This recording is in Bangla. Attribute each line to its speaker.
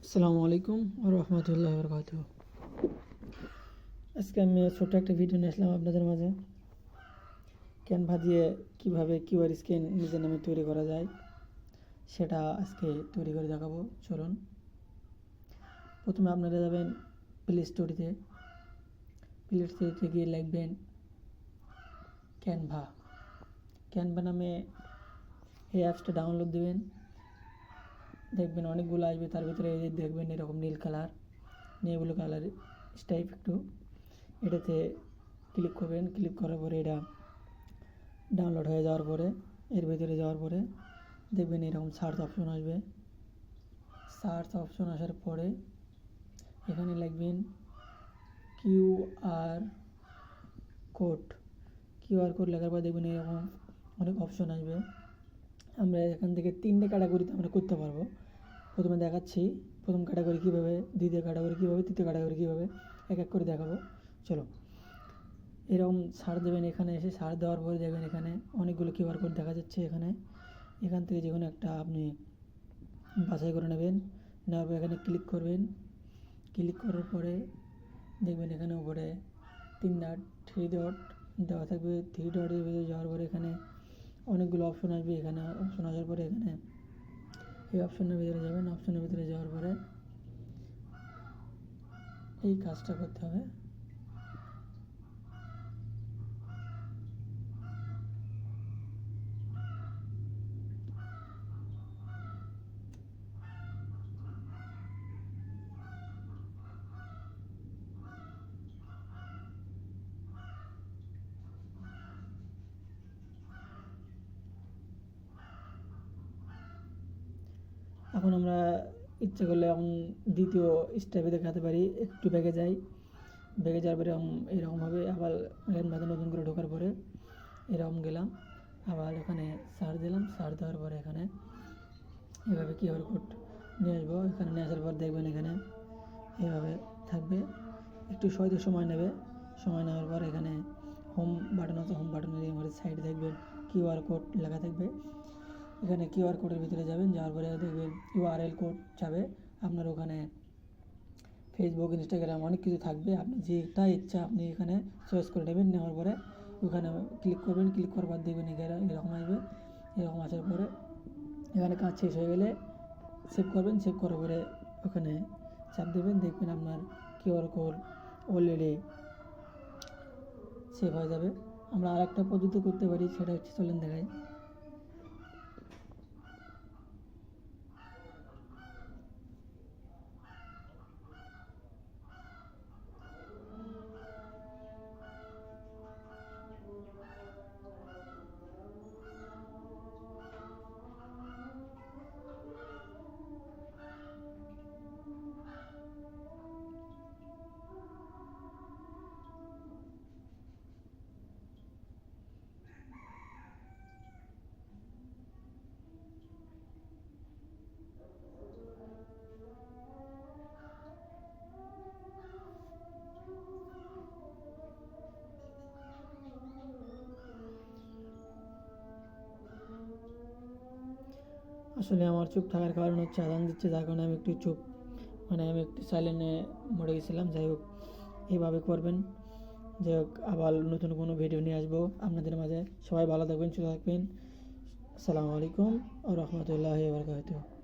Speaker 1: আসসালামু আলাইকুম রহমতুল্লাহ বরকাত। আজকে আমি ছোট্ট একটা ভিডিও নিয়ে আসলাম আপনাদের মাঝে। ক্যানভা দিয়ে কীভাবে কিউআর স্ক্যান নিজের নামে তৈরি করা যায় সেটা আজকে তৈরি করে দেখাবো। চলুন, প্রথমে আপনারা যাবেন প্লে স্টোরিতে। প্লে স্টোরিতে গিয়ে লিখবেন ক্যানভা। ক্যানভা নামে এই অ্যাপসটা ডাউনলোড দেবেন। দেখবেন অনেকগুলো আসবে, তার ভিতরে এই যে দেখবেন এরকম নীল কালার, নীল কালার টাইপ একটু, এটাতে ক্লিক করবেন। ক্লিক করার পরে এটা ডাউনলোড হয়ে যাওয়ার পরে এর ভিতরে যাওয়ার পরে দেখবেন এরকম সার্চ অপশন আসবে। সার্চ অপশন আসার পরে এখানে লিখবেন কিউআর কোড। কিউআর কোড লেখার পর দেখবেন এরকম অনেক অপশন আসবে। আমরা এখান থেকে 3টে ক্যাটাগরিতে আমরা করতে পারবো। প্রথমে দেখাচ্ছি প্রথম ক্যাটাগরি কীভাবে, দ্বিতীয় ক্যাটাগরি কীভাবে, তৃতীয় ক্যাটাগরি কীভাবে, এক এক করে দেখাবো। চলো, এরকম সার্চ দেবেন। এখানে এসে সার্চ দেওয়ার পরে দেখবেন এখানে অনেকগুলো কিউআর কোড দেখা যাচ্ছে। এখান থেকে যে কোনো একটা আপনি বাছাই করে নেবেন। নেওয়ার পর এখানে ক্লিক করবেন। ক্লিক করার পরে দেখবেন এখানে উপরে 3 ডট দেওয়া থাকবে। 3 ডটের ভিতরে যাওয়ার পরে এখানে অনেকগুলো অপশন আসবে। এখানে অপশন আসার পরে এখানে এই অপশনের ভিতরে যাবেন। অপশনের ভিতরে যাওয়ার পরে এই কাজটা করতে হবে। এখন আমরা ইচ্ছে করলে এখন দ্বিতীয় স্টেপে দেখাতে পারি। একটু ব্যাগে যাই, ব্যাগে যাওয়ার পরে এরকমভাবে আবার ক্যানভাতে নতুন করে ঢোকার পরে এরকম গেলাম, আবার এখানে সার্চ দিলাম। সার্চ দেওয়ার পরে এখানে এভাবে কিউআর কোড নিয়ে আসবো। এখানে নিয়ে আসার পর দেখবেন এখানে এভাবে থাকবে, একটু সময় নেবে। সময় নেওয়ার পর এখানে হোম বাটন আছে, হোম বাটনের এবারে সাইডে দেখবেন কিউআর কোড লেখা থাকবে। এখানে কিউআর কোডের ভিতরে যাবেন, যাওয়ার পরে দেখবেন ইউআরএল কোড যাবে। আপনার ওখানে ফেসবুক, ইনস্টাগ্রাম অনেক কিছু থাকবে, আপনি যেটা ইচ্ছা আপনি এখানে চয়েস করে নেবেন। নেওয়ার পরে ওখানে ক্লিক করবেন। ক্লিক করার পর দেখবেন এরকম আসবে। এরকম আসার পরে এখানে কাজ শেষ হয়ে গেলে সেভ করবেন। সেভ করার পরে ওখানে চাপ দেবেন, দেখবেন আপনার কিউআর কোড অলরেডি সেভ হয়ে যাবে। আমরা আরেকটা পদ্ধতি করতে পারি, সেটা হচ্ছে চলেন দেখাই। আসলে আমার চুপ থাকার কারণ হচ্ছে আজান দিচ্ছে, যার কারণে আমি একটু চুপ, আমি একটু সাইলেন্টে মরে গেছিলাম। যাই হোক, এইভাবে করবেন। যাই হোক, আবার নতুন কোনো ভিডিও নিয়ে আসবো আপনাদের মাঝে। সবাই ভালো থাকবেন, সুস্থ থাকবেন। আসসালামু আলাইকুম ওয়া রাহমাতুল্লাহি ওয়া বারাকাতুহু।